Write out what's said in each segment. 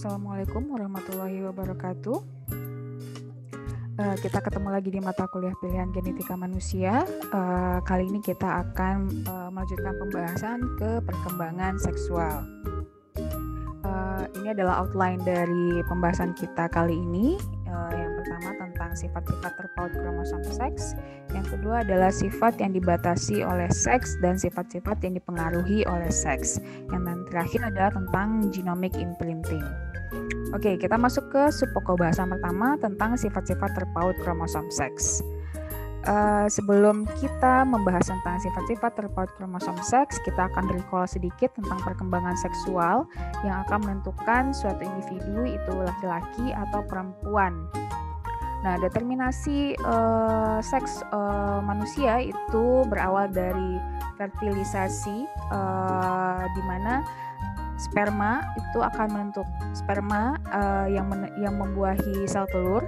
Assalamualaikum warahmatullahi wabarakatuh. Kita ketemu lagi di mata kuliah pilihan genetika manusia. Kali ini kita akan melanjutkan pembahasan ke perkembangan seksual. Ini adalah outline dari pembahasan kita kali ini. Yang pertama tentang sifat-sifat terpaut kromosom seks. Yang kedua adalah sifat yang dibatasi oleh seks dan sifat-sifat yang dipengaruhi oleh seks. Yang terakhir adalah tentang genomic imprinting. Oke, kita masuk ke subpokok bahasan pertama tentang sifat-sifat terpaut kromosom seks. Sebelum kita membahas tentang sifat-sifat terpaut kromosom seks, kita akan recall sedikit tentang perkembangan seksual yang akan menentukan suatu individu itu laki-laki atau perempuan. Nah, determinasi seks manusia itu berawal dari fertilisasi, di mana sperma itu akan yang membuahi sel telur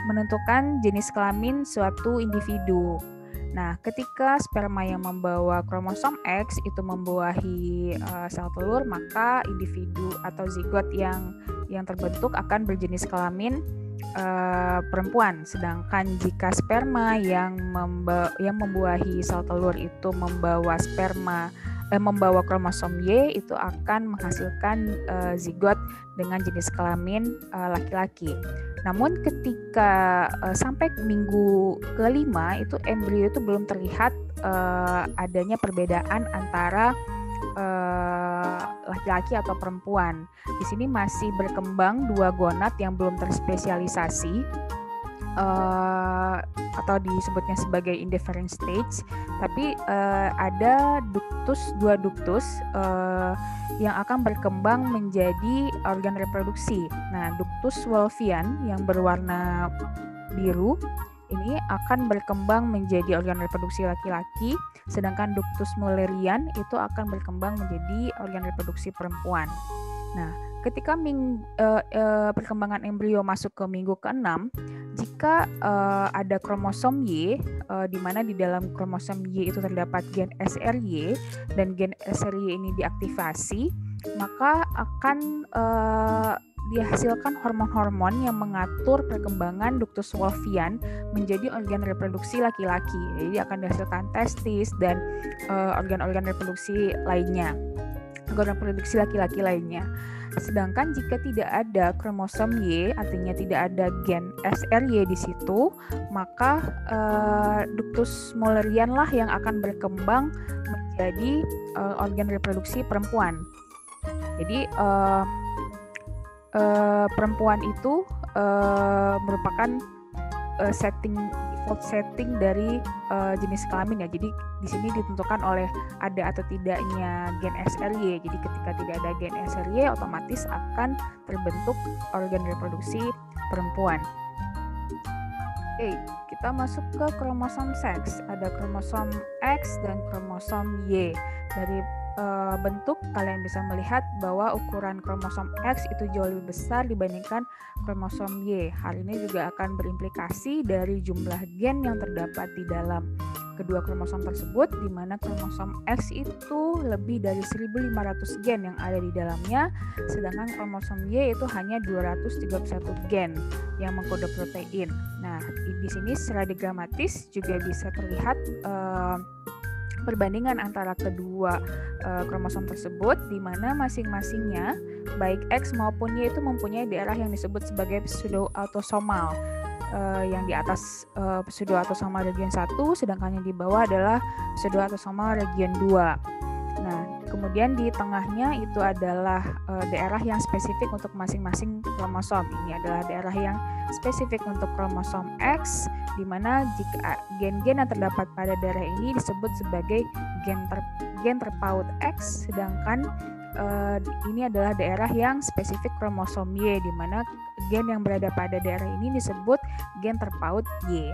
menentukan jenis kelamin suatu individu. Nah, ketika sperma yang membawa kromosom X itu membuahi sel telur, maka individu atau zigot yang terbentuk akan berjenis kelamin perempuan. Sedangkan jika sperma yang membuahi sel telur itu membawa kromosom Y, itu akan menghasilkan zigot dengan jenis kelamin laki-laki. Namun ketika sampai minggu ke-5 itu embrio itu belum terlihat adanya perbedaan antara laki-laki atau perempuan. Di sini masih berkembang dua gonad yang belum terspesialisasi, atau disebutnya sebagai indifferent stage, tapi ada dua duktus yang akan berkembang menjadi organ reproduksi. Nah, duktus Wolffian yang berwarna biru ini akan berkembang menjadi organ reproduksi laki-laki, sedangkan duktus Mullerian itu akan berkembang menjadi organ reproduksi perempuan. Nah, ketika perkembangan embrio masuk ke minggu ke-6, jika ada kromosom Y, di mana di dalam kromosom Y itu terdapat gen SRY, dan gen SRY ini diaktifasi, maka akan dihasilkan hormon-hormon yang mengatur perkembangan duktus Wolffian menjadi organ reproduksi laki-laki. Jadi akan dihasilkan testis dan organ-organ reproduksi lainnya, organ reproduksi laki-laki lainnya. Sedangkan jika tidak ada kromosom Y, artinya tidak ada gen SRY di situ, maka duktus Mullerian lah yang akan berkembang menjadi organ reproduksi perempuan. Jadi perempuan itu merupakan default setting dari jenis kelamin ya. Jadi di sini ditentukan oleh ada atau tidaknya gen SRY. Jadi ketika tidak ada gen SRY, otomatis akan terbentuk organ reproduksi perempuan. Oke, kita masuk ke kromosom seks. Ada kromosom X dan kromosom Y. Dari bentuk kalian bisa melihat bahwa ukuran kromosom X itu jauh lebih besar dibandingkan kromosom Y. Hal ini juga akan berimplikasi dari jumlah gen yang terdapat di dalam kedua kromosom tersebut, di mana kromosom X itu lebih dari 1.500 gen yang ada di dalamnya, sedangkan kromosom Y itu hanya 231 gen yang mengkode protein. Nah, di sini secara diagramatis juga bisa terlihat perbandingan antara kedua kromosom tersebut, di mana masing-masingnya baik X maupun Y itu mempunyai daerah yang disebut sebagai pseudoautosomal. Yang di atas pseudoautosomal region 1, sedangkan yang di bawah adalah pseudoautosomal region 2. Nah, kemudian di tengahnya itu adalah daerah yang spesifik untuk masing-masing kromosom. Ini adalah daerah yang spesifik untuk kromosom X, di mana jika gen-gen yang terdapat pada daerah ini disebut sebagai gen terpaut X, sedangkan ini adalah daerah yang spesifik kromosom Y, di mana gen yang berada pada daerah ini disebut gen terpaut Y.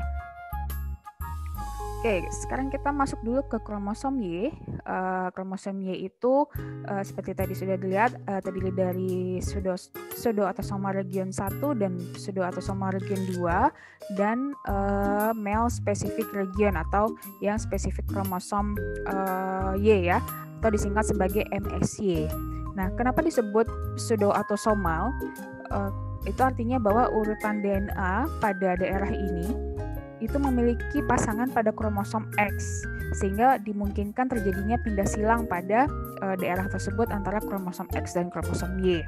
Oke, sekarang kita masuk dulu ke kromosom Y. Kromosom Y itu seperti tadi sudah dilihat terdiri dari pseudoautosomal region 1 dan pseudoautosomal region 2 dan male specific region atau yang spesifik kromosom Y ya. atau disingkat sebagai MSY. Nah, kenapa disebut pseudoautosomal? Itu artinya bahwa urutan DNA pada daerah ini itu memiliki pasangan pada kromosom X, sehingga dimungkinkan terjadinya pindah silang pada daerah tersebut antara kromosom X dan kromosom Y.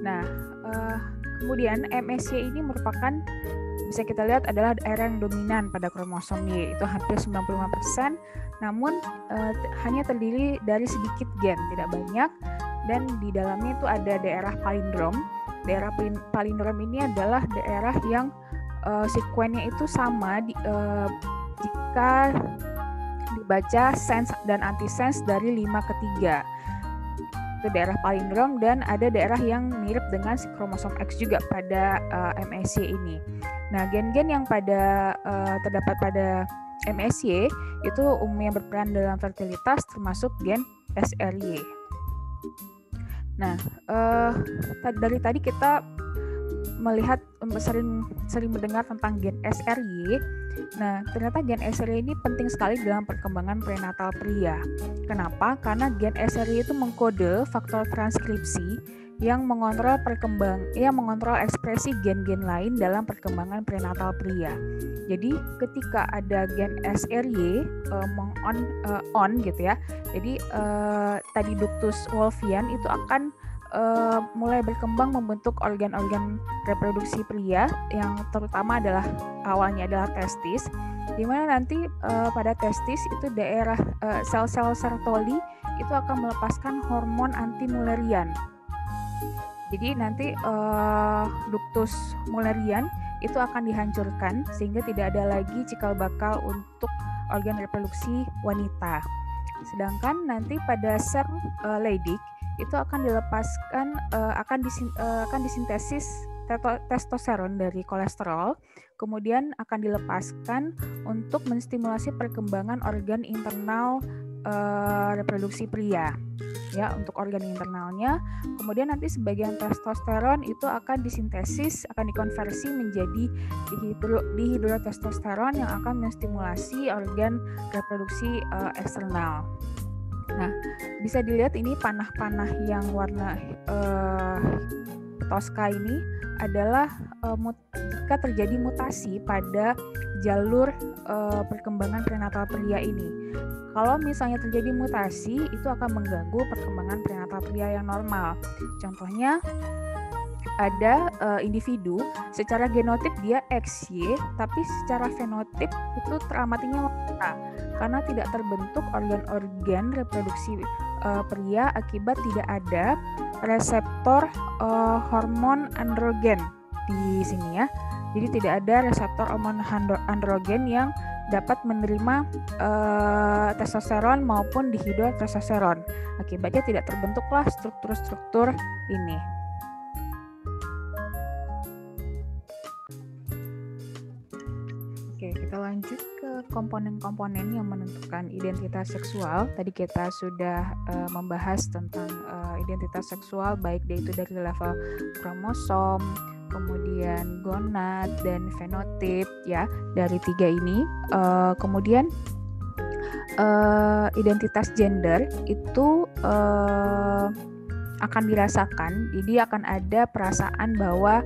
Nah, kemudian MSY ini merupakan, bisa kita lihat, adalah daerah yang dominan pada kromosom Y, itu hampir 95%, namun hanya terdiri dari sedikit gen, tidak banyak, dan di dalamnya itu ada daerah palindrom. Daerah palindrom ini adalah daerah yang sekuennya itu sama jika dibaca sense dan antisense dari 5 ke 3. Itu daerah palindrom, dan ada daerah yang mirip dengan si kromosom X juga pada MSY ini. Nah, gen-gen yang terdapat pada MSY itu umumnya berperan dalam fertilitas, termasuk gen SRY. Nah, dari tadi kita melihat, sering mendengar tentang gen SRY. Nah, ternyata gen SRY ini penting sekali dalam perkembangan prenatal pria. Kenapa? Karena gen SRY itu mengkode faktor transkripsi yang mengontrol ekspresi gen-gen lain dalam perkembangan prenatal pria. Jadi, ketika ada gen SRY on gitu ya. Jadi, tadi ductus Wolffian itu akan mulai berkembang membentuk organ-organ reproduksi pria, yang terutama awalnya adalah testis, di mana nanti pada testis itu daerah sel-sel Sertoli itu akan melepaskan hormon anti-Mullerian. Jadi nanti ductus Mullerian itu akan dihancurkan sehingga tidak ada lagi cikal bakal untuk organ reproduksi wanita. Sedangkan nanti pada sel Leydig itu akan dilepaskan, akan disintesis testosteron dari kolesterol, kemudian akan dilepaskan untuk menstimulasi perkembangan organ internal reproduksi pria, ya, untuk organ internalnya. Kemudian nanti sebagian testosteron itu akan disintesis, akan dikonversi menjadi dihidrotestosteron yang akan menstimulasi organ reproduksi eksternal. Nah, bisa dilihat ini panah-panah yang warna toska ini adalah jika terjadi mutasi pada jalur perkembangan prenatal pria ini. Kalau misalnya terjadi mutasi, itu akan mengganggu perkembangan prenatal pria yang normal. Contohnya, ada individu secara genotip dia XY, tapi secara fenotip itu teramatinya wanita karena tidak terbentuk organ-organ reproduksi pria akibat tidak ada reseptor hormon androgen di sini ya. Jadi tidak ada reseptor hormon androgen yang dapat menerima testosteron maupun dihidrotestosteron. Akibatnya tidak terbentuklah struktur-struktur ini. Oke, kita lanjut ke komponen-komponen yang menentukan identitas seksual. Tadi kita sudah membahas tentang identitas seksual, baik itu dari level kromosom, kemudian gonad dan fenotip, ya, dari 3 ini. Kemudian identitas gender itu akan dirasakan, jadi akan ada perasaan bahwa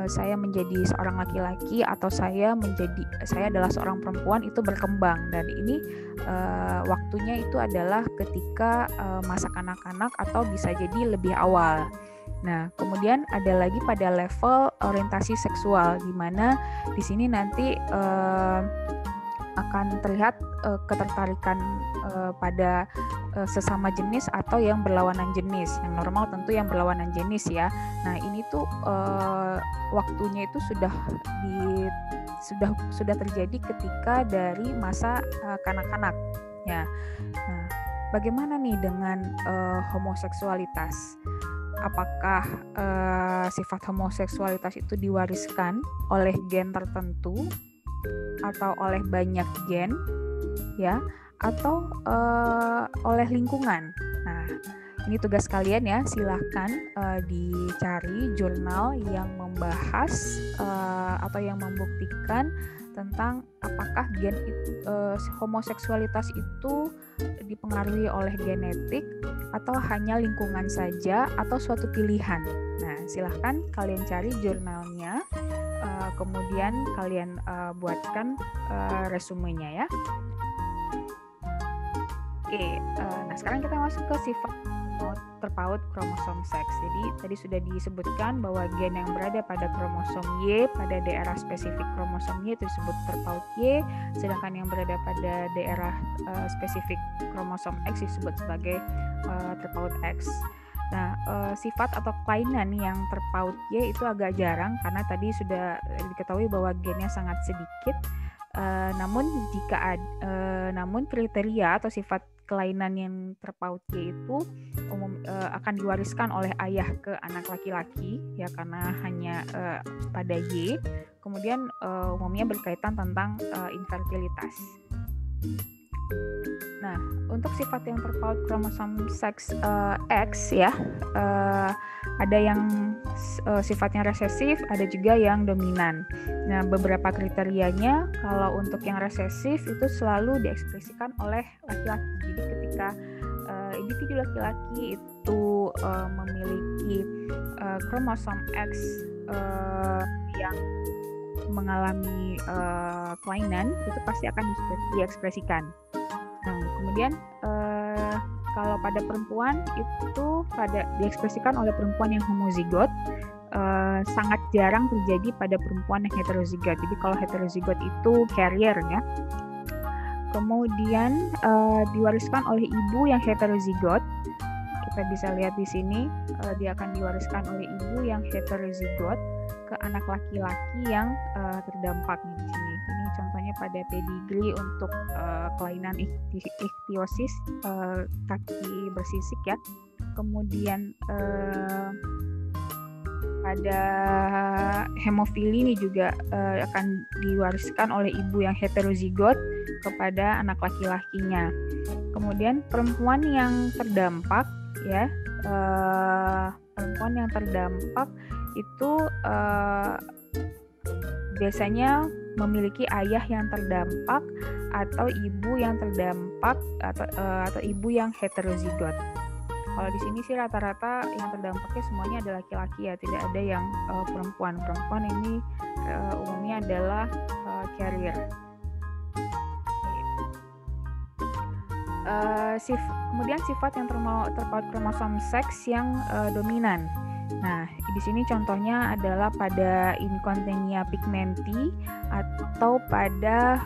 saya menjadi seorang laki-laki atau saya adalah seorang perempuan, itu berkembang, dan ini waktunya itu adalah ketika masa kanak-kanak atau bisa jadi lebih awal. Nah, kemudian ada lagi pada level orientasi seksual, di mana di sini nanti akan terlihat ketertarikan pada sesama jenis atau yang berlawanan jenis. Yang normal tentu yang berlawanan jenis ya. Nah, ini tuh waktunya itu sudah terjadi ketika dari masa kanak-kanak ya. Nah, bagaimana nih dengan homoseksualitas? Apakah sifat homoseksualitas itu diwariskan oleh gen tertentu atau oleh banyak gen, ya, atau oleh lingkungan? Nah, ini tugas kalian ya, silahkan dicari jurnal yang membahas atau yang membuktikan tentang apakah homoseksualitas itu dipengaruhi oleh genetik atau hanya lingkungan saja atau suatu pilihan. Nah, silahkan kalian cari jurnalnya, kemudian kalian buatkan resumenya ya. Oke, nah sekarang kita masuk ke sifat terpaut kromosom seks. Jadi tadi sudah disebutkan bahwa gen yang berada pada kromosom Y pada daerah spesifik kromosom Y itu disebut terpaut Y, sedangkan yang berada pada daerah spesifik kromosom X disebut sebagai terpaut X. Nah, sifat atau kelainan yang terpaut Y itu agak jarang karena tadi sudah diketahui bahwa gennya sangat sedikit. Namun kriteria atau sifat kelainan yang terpaut Y itu akan diwariskan oleh ayah ke anak laki-laki ya, karena hanya pada Y. Kemudian umumnya berkaitan tentang infertilitas. Nah, untuk sifat yang terpaut kromosom seks X ya, ada yang sifatnya resesif, ada juga yang dominan. Nah, beberapa kriterianya, kalau untuk yang resesif itu selalu diekspresikan oleh laki-laki. Jadi ketika individu laki-laki itu memiliki kromosom X yang mengalami kelainan, itu pasti akan diekspresikan. Nah, kemudian kalau pada perempuan itu diekspresikan oleh perempuan yang homozigot, sangat jarang terjadi pada perempuan yang heterozigot. Jadi kalau heterozigot itu carrier ya. Kemudian diwariskan oleh ibu yang heterozigot. Kita bisa lihat di sini dia akan diwariskan oleh ibu yang heterozigot ke anak laki-laki yang terdampak di sini. Ini contohnya pada pedigree untuk kelainan ichthyosis kaki bersisik ya. Kemudian pada hemofili ini juga akan diwariskan oleh ibu yang heterozigot kepada anak laki-lakinya. Kemudian perempuan yang terdampak ya, perempuan yang terdampak itu biasanya memiliki ayah yang terdampak atau ibu yang terdampak atau ibu yang heterozigot. Kalau di sini sih rata-rata yang terdampaknya semuanya adalah laki-laki ya, tidak ada yang perempuan. Perempuan ini umumnya adalah carrier. Kemudian sifat yang terpaut kromosom seks yang dominan. Nah, di sini contohnya adalah pada incontinentia pigmenti atau pada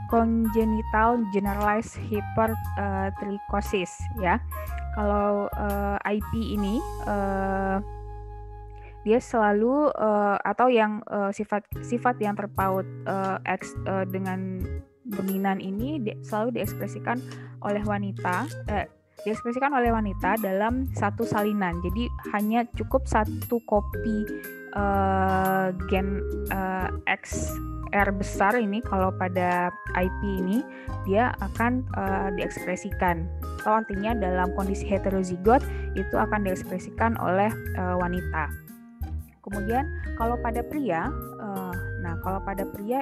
congenital generalized hypertrichosis ya. Kalau IP ini dia selalu atau yang sifat yang terpaut X dengan dominan ini selalu diekspresikan oleh wanita. Diekspresikan oleh wanita dalam satu salinan. Jadi hanya cukup satu kopi gen XR besar ini kalau pada IP ini dia akan diekspresikan. Atau artinya dalam kondisi heterozigot itu akan diekspresikan oleh wanita. Kemudian kalau pada pria,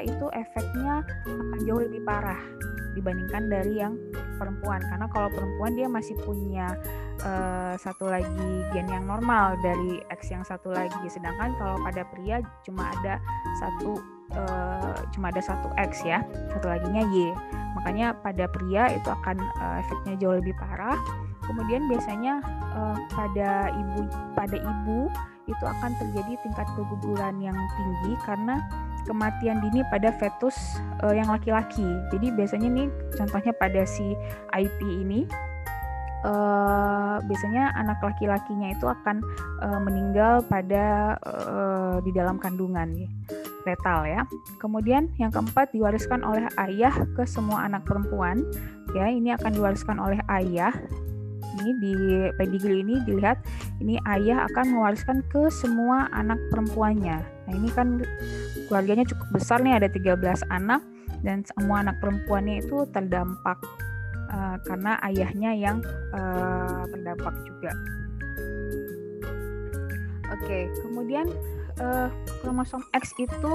itu efeknya akan jauh lebih parah dibandingkan dari yang perempuan, karena kalau perempuan dia masih punya satu lagi gen yang normal dari X yang satu lagi, sedangkan kalau pada pria cuma ada satu X ya, satu laginya Y. Makanya pada pria itu akan efeknya jauh lebih parah. Kemudian biasanya pada ibu itu akan terjadi tingkat keguguran yang tinggi karena kematian dini pada fetus yang laki-laki. Jadi biasanya nih contohnya pada si IP ini biasanya anak laki-lakinya itu akan meninggal pada di dalam kandungan ya, fetal ya. Kemudian yang keempat diwariskan oleh ayah ke semua anak perempuan ya, ini akan diwariskan oleh ayah. Ini di pedigree ini dilihat, ini ayah akan mewariskan ke semua anak perempuannya. Nah ini kan keluarganya cukup besar nih, ada 13 anak dan semua anak perempuannya itu terdampak karena ayahnya yang terdampak juga. Oke, kemudian kromosom X itu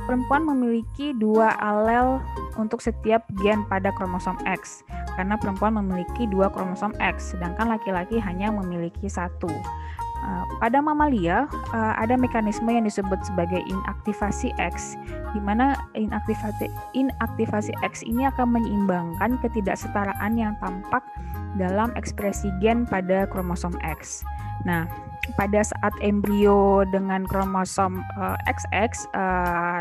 perempuan memiliki 2 alel untuk setiap gen pada kromosom X, karena perempuan memiliki 2 kromosom X, sedangkan laki-laki hanya memiliki 1. Pada mamalia ada mekanisme yang disebut sebagai inaktivasi X, di mana inaktivasi X ini akan menyeimbangkan ketidaksetaraan yang tampak dalam ekspresi gen pada kromosom X. Nah, pada saat embrio dengan kromosom XX,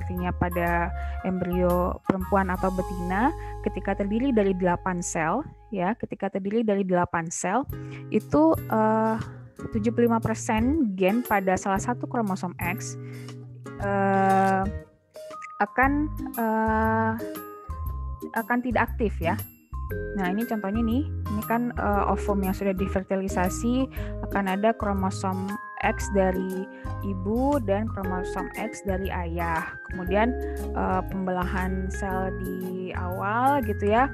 artinya pada embrio perempuan atau betina, ketika terdiri dari 8 sel, itu 75% gen pada salah satu kromosom X akan tidak aktif ya. Nah, ini contohnya nih, ini kan ovum yang sudah difertilisasi, akan ada kromosom X dari ibu dan kromosom X dari ayah. Kemudian pembelahan sel di awal gitu ya,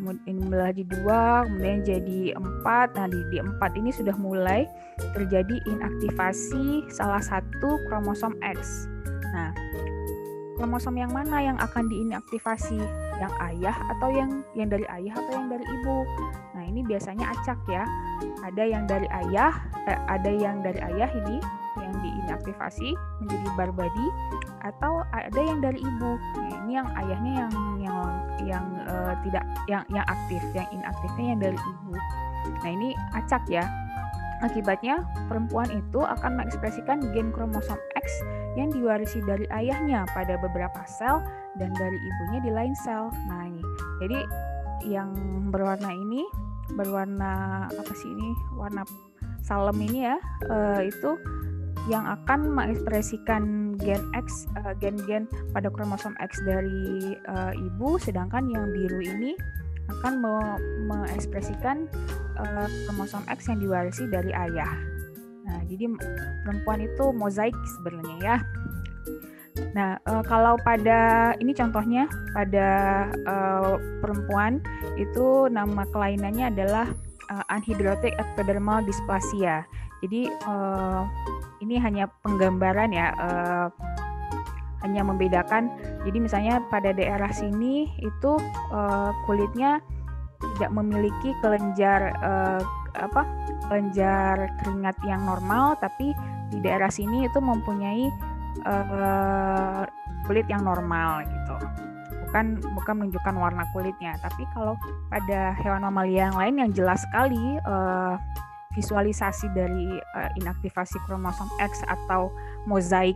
ini belah di 2, kemudian jadi 4. Nah, di 4 ini sudah mulai terjadi inaktivasi salah satu kromosom X. Nah, kromosom yang mana yang akan diinaktivasi? Yang ayah atau yang dari ayah atau yang dari ibu? Nah, ini biasanya acak ya. Ada yang dari ayah ini yang diinaktivasi menjadi barbadi, atau ada yang dari ibu. Nah, ini yang ayahnya yang aktif, yang inaktifnya yang dari ibu. Nah, ini acak ya. Akibatnya, perempuan itu akan mengekspresikan gen kromosom X yang diwarisi dari ayahnya pada beberapa sel dan dari ibunya di lain sel. Nah, ini. Jadi yang berwarna warna salem ini ya, itu yang akan mengekspresikan gen X, gen-gen pada kromosom X dari ibu, sedangkan yang biru ini akan mengekspresikan kromosom X yang diwarisi dari ayah. Nah, jadi perempuan itu mozaik sebenarnya ya. Nah, kalau pada ini contohnya pada perempuan itu nama kelainannya adalah anhidrotic ectodermal dysplasia. Jadi ini hanya penggambaran ya, hanya membedakan. Jadi misalnya pada daerah sini itu kulitnya tidak memiliki kelenjar keringat yang normal, tapi di daerah sini itu mempunyai kulit yang normal gitu. Bukan menunjukkan warna kulitnya, tapi kalau pada hewan mamalia yang lain yang jelas sekali visualisasi dari inaktivasi kromosom X atau mozaik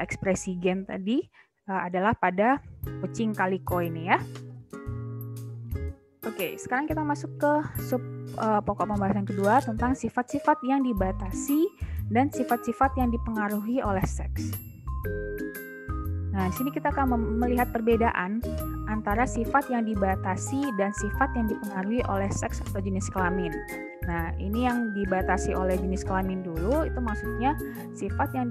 ekspresi gen tadi adalah pada kucing kaliko ini ya. Oke, sekarang kita masuk ke sub pokok pembahasan kedua tentang sifat-sifat yang dibatasi dan sifat-sifat yang dipengaruhi oleh seks. Nah, di sini kita akan melihat perbedaan antara sifat yang dibatasi dan sifat yang dipengaruhi oleh seks atau jenis kelamin. Nah, ini yang dibatasi oleh jenis kelamin dulu, itu maksudnya sifat yang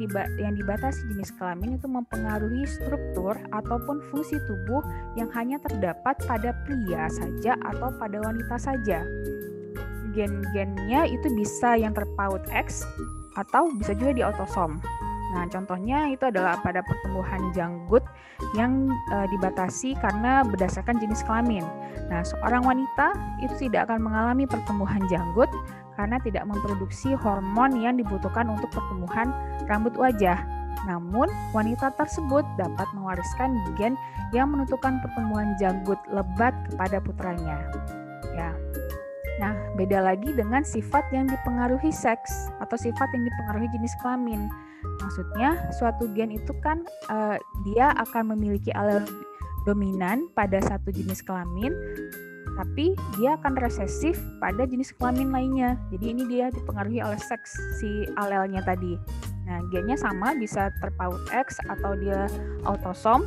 dibatasi jenis kelamin itu mempengaruhi struktur ataupun fungsi tubuh yang hanya terdapat pada pria saja atau pada wanita saja. Gen-gennya itu bisa yang terpaut X atau bisa juga di autosom. Nah, contohnya itu adalah pada pertumbuhan janggut yang dibatasi karena berdasarkan jenis kelamin. Nah, seorang wanita itu tidak akan mengalami pertumbuhan janggut karena tidak memproduksi hormon yang dibutuhkan untuk pertumbuhan rambut wajah. Namun, wanita tersebut dapat mewariskan gen yang menentukan pertumbuhan janggut lebat kepada putranya. Ya. Nah, beda lagi dengan sifat yang dipengaruhi seks atau sifat yang dipengaruhi jenis kelamin. Maksudnya, suatu gen itu kan dia akan memiliki alel dominan pada satu jenis kelamin, tapi dia akan resesif pada jenis kelamin lainnya. Jadi ini dia dipengaruhi oleh seks si alelnya tadi. Nah, gennya sama, bisa terpaut X atau dia autosom.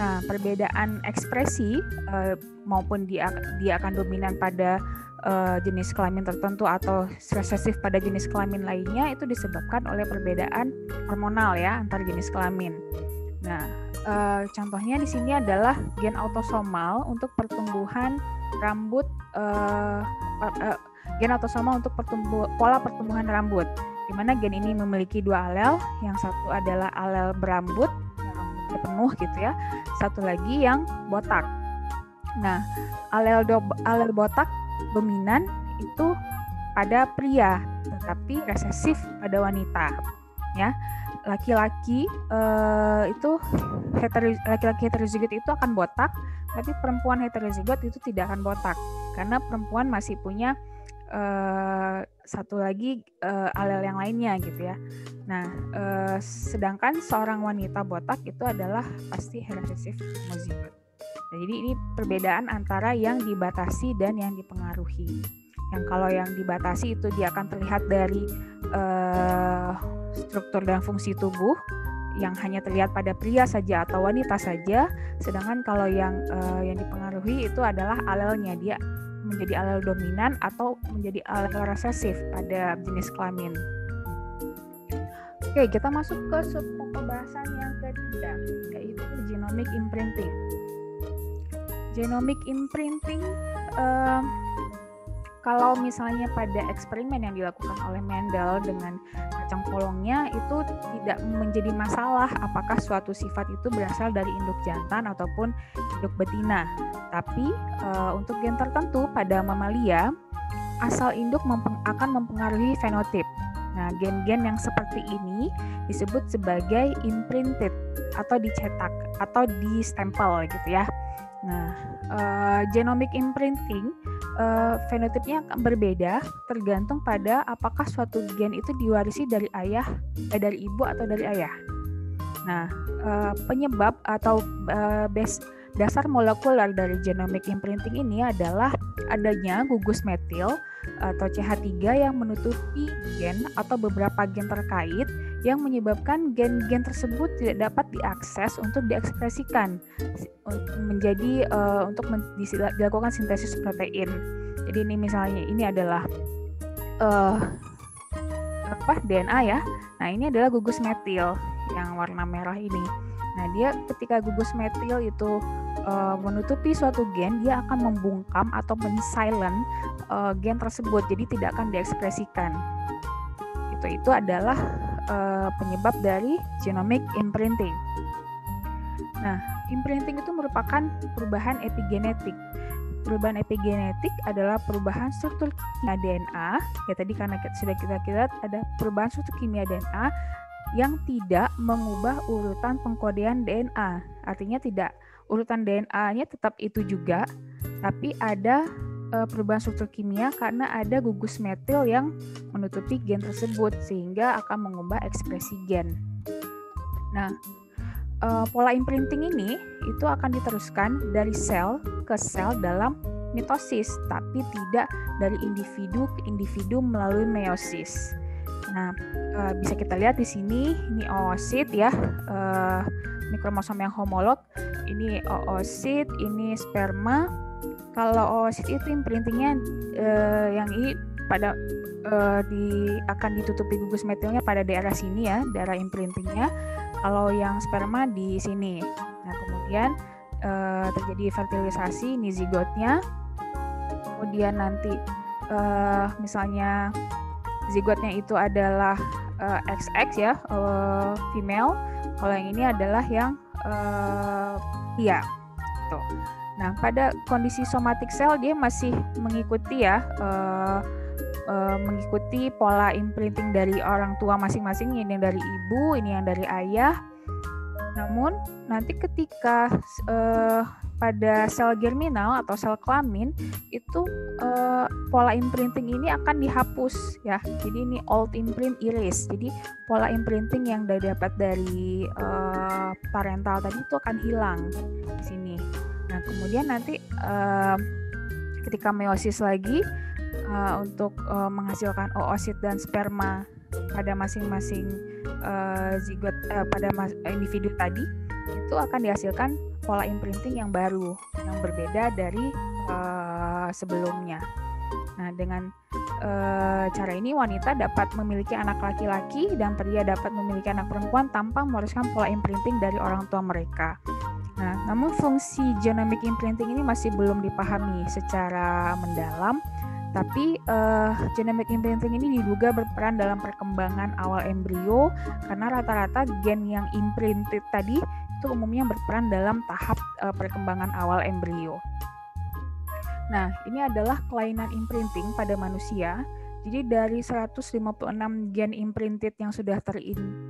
Nah, perbedaan ekspresi maupun dia akan dominan pada jenis kelamin tertentu atau resesif pada jenis kelamin lainnya itu disebabkan oleh perbedaan hormonal ya antar jenis kelamin. Nah, contohnya di sini adalah gen autosomal untuk pertumbuhan rambut, gen autosomal untuk pola pertumbuhan rambut, di mana gen ini memiliki 2 alel. Yang satu adalah alel berambut, yang rambutnya penuh gitu ya. Satu lagi yang botak. Nah, alel botak dominan itu pada pria, tetapi resesif pada wanita. Ya, laki-laki itu laki-laki heterozigot itu akan botak, tapi perempuan heterozigot itu tidak akan botak karena perempuan masih punya satu lagi alel yang lainnya gitu ya. Nah, sedangkan seorang wanita botak itu adalah pasti resesif homozigot. Nah, jadi ini perbedaan antara yang dibatasi dan yang dipengaruhi. Yang kalau yang dibatasi itu dia akan terlihat dari struktur dan fungsi tubuh yang hanya terlihat pada pria saja atau wanita saja, sedangkan kalau yang dipengaruhi itu adalah alelnya, dia menjadi alel dominan atau menjadi alel resesif pada jenis kelamin. Oke, kita masuk ke sub pembahasan yang ketiga, yaitu genomic imprinting. Genomic imprinting, kalau misalnya pada eksperimen yang dilakukan oleh Mendel dengan kacang polongnya itu tidak menjadi masalah apakah suatu sifat itu berasal dari induk jantan ataupun induk betina. Tapi untuk gen tertentu pada mamalia, asal induk akan mempengaruhi fenotip. Nah, gen-gen yang seperti ini disebut sebagai imprinted atau dicetak atau distempel gitu ya. Nah, genomic imprinting fenotipnya akan berbeda tergantung pada apakah suatu gen itu diwarisi dari dari ibu atau dari ayah. Nah, penyebab atau dasar molekuler dari genomic imprinting ini adalah adanya gugus metil atau CH3 yang menutupi gen atau beberapa gen terkait yang menyebabkan gen-gen tersebut tidak dapat diakses untuk diekspresikan menjadi untuk dilakukan sintesis protein. Jadi ini misalnya ini adalah DNA ya. Nah, ini adalah gugus metil yang warna merah ini. Nah, dia ketika gugus metil itu menutupi suatu gen, dia akan membungkam atau men-silent gen tersebut, jadi tidak akan diekspresikan. Itu adalah penyebab dari genomic imprinting. Nah, imprinting itu merupakan perubahan epigenetik. Perubahan epigenetik adalah perubahan struktur kimia DNA. Ya tadi karena sudah kita lihat ada perubahan struktur kimia DNA yang tidak mengubah urutan pengkodean DNA. Artinya tidak urutan DNA-nya tetap itu juga, tapi ada perubahan struktur kimia karena ada gugus metil yang menutupi gen tersebut sehingga akan mengubah ekspresi gen. Nah, pola imprinting ini itu akan diteruskan dari sel ke sel dalam mitosis, tapi tidak dari individu ke individu melalui meiosis. Nah, bisa kita lihat di sini ini oosit ya, ini kromosom yang homolog, ini oosit, ini sperma. Kalau oosit itu imprintingnya yang ini pada akan ditutupi gugus metilnya pada daerah sini ya, daerah imprintingnya. Kalau yang sperma di sini. Nah, kemudian terjadi fertilisasi, ini zigotnya. Kemudian nanti misalnya zigotnya itu adalah XX ya, female. Kalau yang ini adalah yang pria. Tuh. Nah, pada kondisi somatic cell dia masih mengikuti ya, mengikuti pola imprinting dari orang tua masing-masing, ini yang dari ibu, ini yang dari ayah. Namun nanti ketika pada sel germinal atau sel kelamin itu pola imprinting ini akan dihapus ya. Jadi ini old imprint erase. Jadi pola imprinting yang dapat dari parental tadi itu akan hilang di sini. Nah, kemudian nanti ketika meiosis lagi untuk menghasilkan oosit dan sperma pada masing-masing zigot pada individu tadi itu akan dihasilkan pola imprinting yang baru yang berbeda dari sebelumnya. Nah, dengan cara ini wanita dapat memiliki anak laki-laki dan pria dapat memiliki anak perempuan tanpa mewariskan pola imprinting dari orang tua mereka. Nah, namun fungsi genomic imprinting ini masih belum dipahami secara mendalam, tapi genomic imprinting ini diduga berperan dalam perkembangan awal embrio karena rata-rata gen yang imprinted tadi itu itu umumnya berperan dalam tahap perkembangan awal embrio. Nah, ini adalah kelainan imprinting pada manusia. Jadi dari 156 gen imprinted yang sudah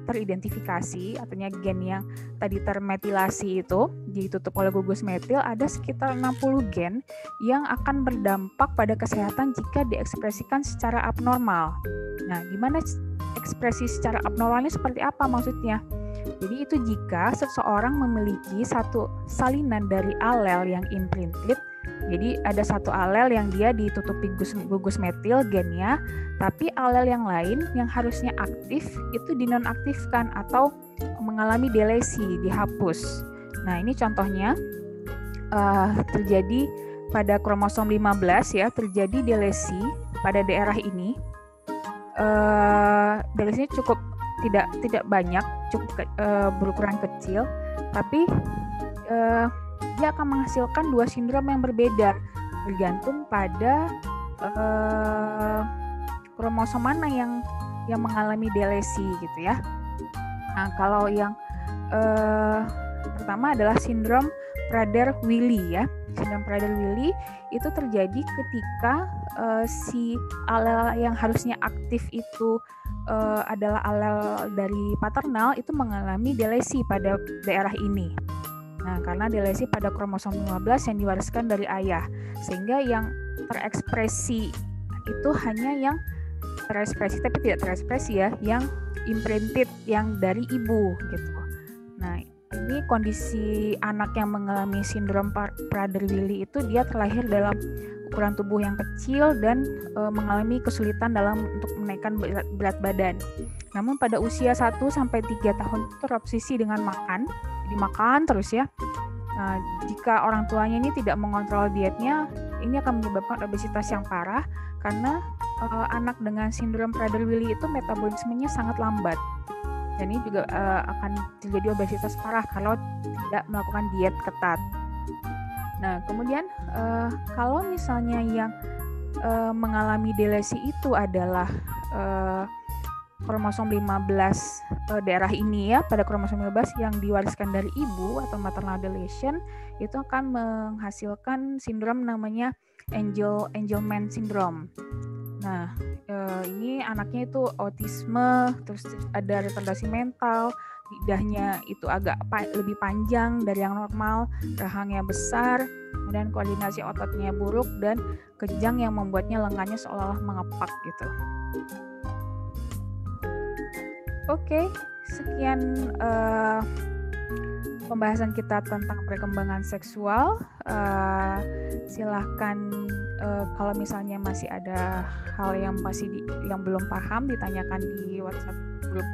teridentifikasi, artinya gen yang tadi termetilasi itu ditutup oleh gugus metil, ada sekitar 60 gen yang akan berdampak pada kesehatan jika diekspresikan secara abnormal. Nah, gimana ekspresi secara abnormalnya seperti apa maksudnya? Jadi itu jika seseorang memiliki satu salinan dari alel yang imprinted. Jadi ada satu alel yang dia ditutupi gugus metil gennya, tapi alel yang lain yang harusnya aktif itu dinonaktifkan atau mengalami delesi, dihapus. Nah, ini contohnya terjadi pada kromosom 15 ya, terjadi delesi pada daerah ini. Delesinya cukup tidak banyak, cukup berukuran kecil, tapi dia akan menghasilkan dua sindrom yang berbeda bergantung pada kromosom mana yang mengalami delesi gitu ya. Nah, kalau yang pertama adalah sindrom Prader-Willi ya. Sindrom Prader-Willi itu terjadi ketika si alel yang harusnya aktif itu adalah alel dari paternal itu mengalami delesi pada daerah ini. Nah, karena delesi pada kromosom 15 yang diwariskan dari ayah, sehingga yang terekspresi itu hanya yang terekspresi tapi tidak terekspresi ya, yang imprinted yang dari ibu gitu. Nah, ini kondisi anak yang mengalami sindrom Prader-Willi itu dia terlahir dalam ukuran tubuh yang kecil dan mengalami kesulitan dalam untuk menaikkan berat badan. Namun pada usia 1 sampai 3 tahun itu terobsesi dengan makan, dimakan terus ya. Nah, jika orang tuanya ini tidak mengontrol dietnya, ini akan menyebabkan obesitas yang parah karena anak dengan sindrom Prader-Willi itu metabolismenya sangat lambat. Dan ini juga akan terjadi obesitas parah kalau tidak melakukan diet ketat. Nah, kemudian kalau misalnya yang mengalami delesi itu adalah kromosom 15 daerah ini ya, pada kromosom 15 yang diwariskan dari ibu atau maternal deletion, itu akan menghasilkan sindrom namanya Angelman syndrome. Nah, ini anaknya itu autisme, terus ada retardasi mental, lidahnya itu agak lebih panjang dari yang normal, rahangnya besar, kemudian koordinasi ototnya buruk dan kejang yang membuatnya lengannya seolah-olah mengepak gitu. Oke, sekian pembahasan kita tentang perkembangan seksual. Silahkan kalau misalnya masih ada hal yang yang belum paham ditanyakan di WhatsApp grup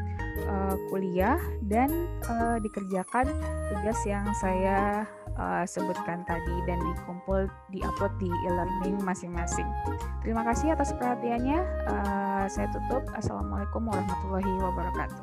kuliah dan dikerjakan tugas yang saya sebutkan tadi dan diupload di e-learning masing-masing. Terima kasih atas perhatiannya. Saya tutup. Assalamualaikum warahmatullahi wabarakatuh.